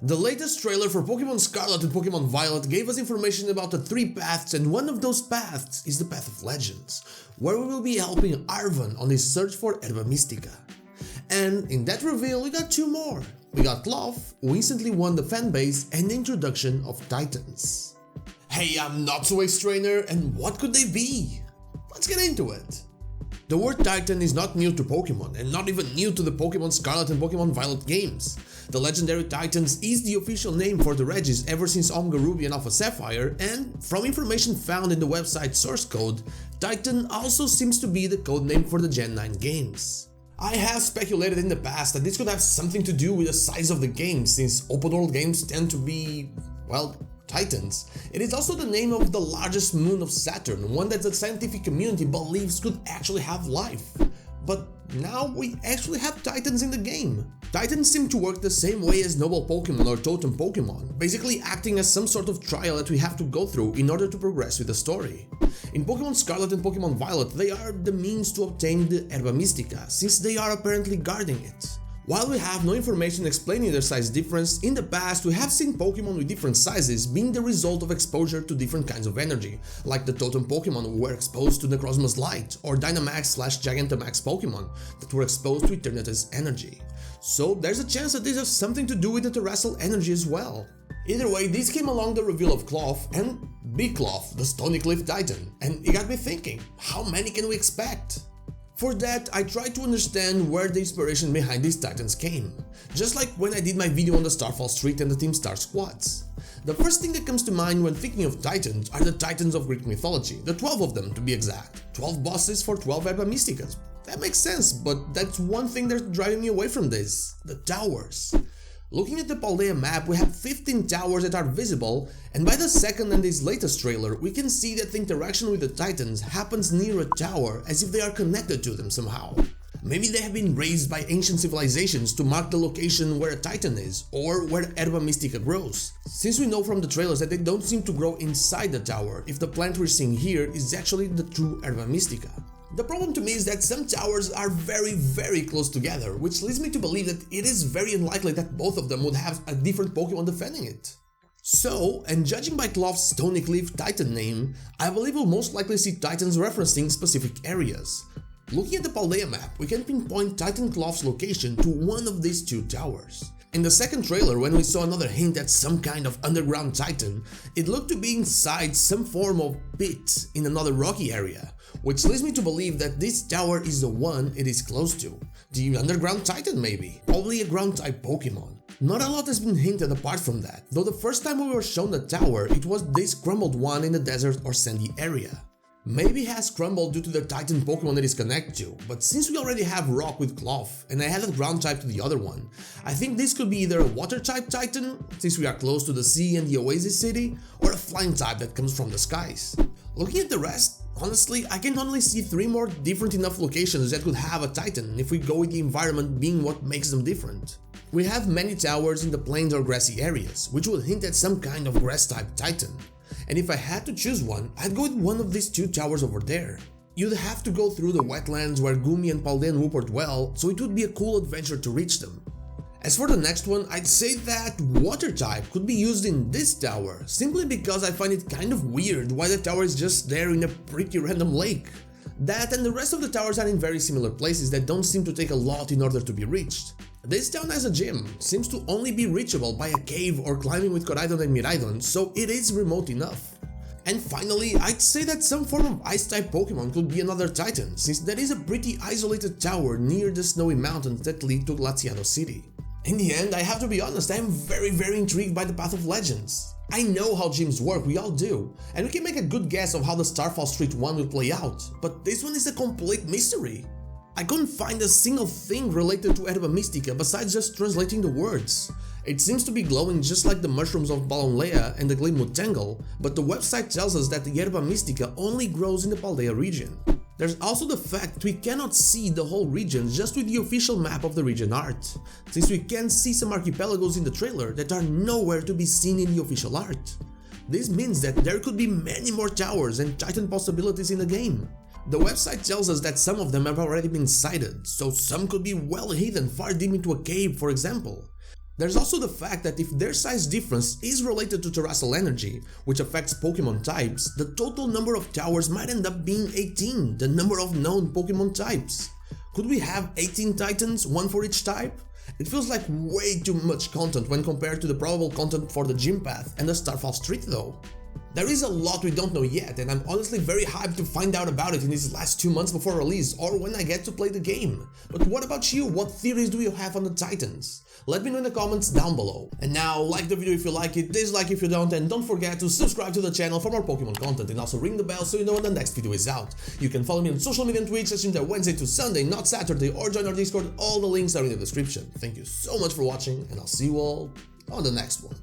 The latest trailer for Pokémon Scarlet and Pokémon Violet gave us information about the 3 paths, and one of those paths is the Path of Legends, where we will be helping Arven on his search for Herba Mystica. And in that reveal we got 2 more. We got Klawf, who instantly won the fanbase, and the introduction of Titans. Hey, I'm not so Ace Trainer, and what could they be? Let's get into it. The word Titan is not new to Pokemon, and not even new to the Pokémon Scarlet and Pokémon Violet games. The Legendary Titans is the official name for the Regis ever since Omega Ruby and Alpha Sapphire, and from information found in the website source code, Titan also seems to be the codename for the Gen 9 games. I have speculated in the past that this could have something to do with the size of the game, since open world games tend to be, well, Titans. It is also the name of the largest moon of Saturn, one that the scientific community believes could actually have life. But now we actually have Titans in the game. Titans seem to work the same way as Noble Pokémon or Totem Pokémon, basically acting as some sort of trial that we have to go through in order to progress with the story. In Pokémon Scarlet and Pokémon Violet, they are the means to obtain the Herba Mystica, since they are apparently guarding it. While we have no information explaining their size difference, in the past we have seen Pokémon with different sizes being the result of exposure to different kinds of energy, like the Totem Pokémon who were exposed to Necrozma's light, or Dynamax/Gigantamax Pokémon that were exposed to Eternatus energy. So there's a chance that this has something to do with the Terrestrial energy as well. Either way, this came along the reveal of Klawf and Big Klawf, the Stony Cliff Titan, and it got me thinking, how many can we expect? For that, I tried to understand where the inspiration behind these Titans came, just like when I did my video on the Starfall Street and the Team Star squads. The first thing that comes to mind when thinking of Titans are the Titans of Greek mythology, the 12 of them to be exact, 12 bosses for 12 Herba Mysticas. That makes sense, but that's one thing that's driving me away from this, the towers. Looking at the Paldea map, we have 15 towers that are visible, and by the second and this latest trailer, we can see that the interaction with the Titans happens near a tower as if they are connected to them somehow. Maybe they have been raised by ancient civilizations to mark the location where a Titan is, or where Herba Mystica grows. Since we know from the trailers that they don't seem to grow inside the tower, if the plant we're seeing here is actually the true Herba Mystica. The problem to me is that some towers are very close together, which leads me to believe that it is very unlikely that both of them would have a different Pokemon defending it. So, and judging by Klawf's Stony Cliff Titan name, I believe we'll most likely see Titans referencing specific areas. Looking at the Paldea map, we can pinpoint Titan Klawf's location to one of these 2 towers. In the second trailer, when we saw another hint at some kind of underground Titan, it looked to be inside some form of pit in another rocky area, which leads me to believe that this tower is the one it is close to. The underground Titan maybe, probably a ground type Pokemon. Not a lot has been hinted apart from that, though the first time we were shown the tower, it was this crumbled one in the desert or sandy area. Maybe it has crumbled due to the Titan Pokemon it is connected to, but since we already have Rock with Klawf, and I added ground type to the other one, I think this could be either a water type Titan, since we are close to the sea and the Oasis City, or a flying type that comes from the skies. Looking at the rest, honestly, I can only see 3 more different enough locations that could have a Titan if we go with the environment being what makes them different. We have many towers in the plains or grassy areas, which would hint at some kind of grass type Titan. And if I had to choose one, I'd go with one of these 2 towers over there. You'd have to go through the wetlands where Gumi and Paldea and Wooper dwell, so it would be a cool adventure to reach them. As for the next one, I'd say that water type could be used in this tower, simply because I find it kind of weird why the tower is just there in a pretty random lake. That and the rest of the towers are in very similar places that don't seem to take a lot in order to be reached. This town has a gym, seems to only be reachable by a cave or climbing with Koraidon and Miraidon, so it is remote enough. And finally, I'd say that some form of Ice-type Pokemon could be another Titan, since there is a pretty isolated tower near the snowy mountains that lead to Glaciado City. In the end, I have to be honest, I am very intrigued by the Path of Legends. I know how gyms work, we all do, and we can make a good guess of how the Starfall Street 1 will play out, but this one is a complete mystery. I couldn't find a single thing related to Herba Mystica besides just translating the words. It seems to be glowing just like the mushrooms of Balonlea and the Glimwood Tangle, but the website tells us that the Herba Mystica only grows in the Paldea region. There's also the fact that we cannot see the whole region just with the official map of the region art, since we can see some archipelagos in the trailer that are nowhere to be seen in the official art. This means that there could be many more towers and Titan possibilities in the game. The website tells us that some of them have already been sighted, so some could be well hidden far deep into a cave, for example. There's also the fact that if their size difference is related to terrestrial energy, which affects Pokemon types, the total number of towers might end up being 18, the number of known Pokemon types. Could we have 18 Titans, one for each type? It feels like way too much content when compared to the probable content for the Gym Path and the Starfall Street though. There is a lot we don't know yet, and I'm honestly very hyped to find out about it in these last 2 months before release or when I get to play the game. But what about you? What theories do you have on the Titans? Let me know in the comments down below. And now, like the video if you like it, dislike if you don't, and don't forget to subscribe to the channel for more Pokemon content and also ring the bell so you know when the next video is out. You can follow me on social media and Twitch, stream there Wednesday to Sunday, not Saturday, or join our Discord. All the links are in the description. Thank you so much for watching, and I'll see you all on the next one.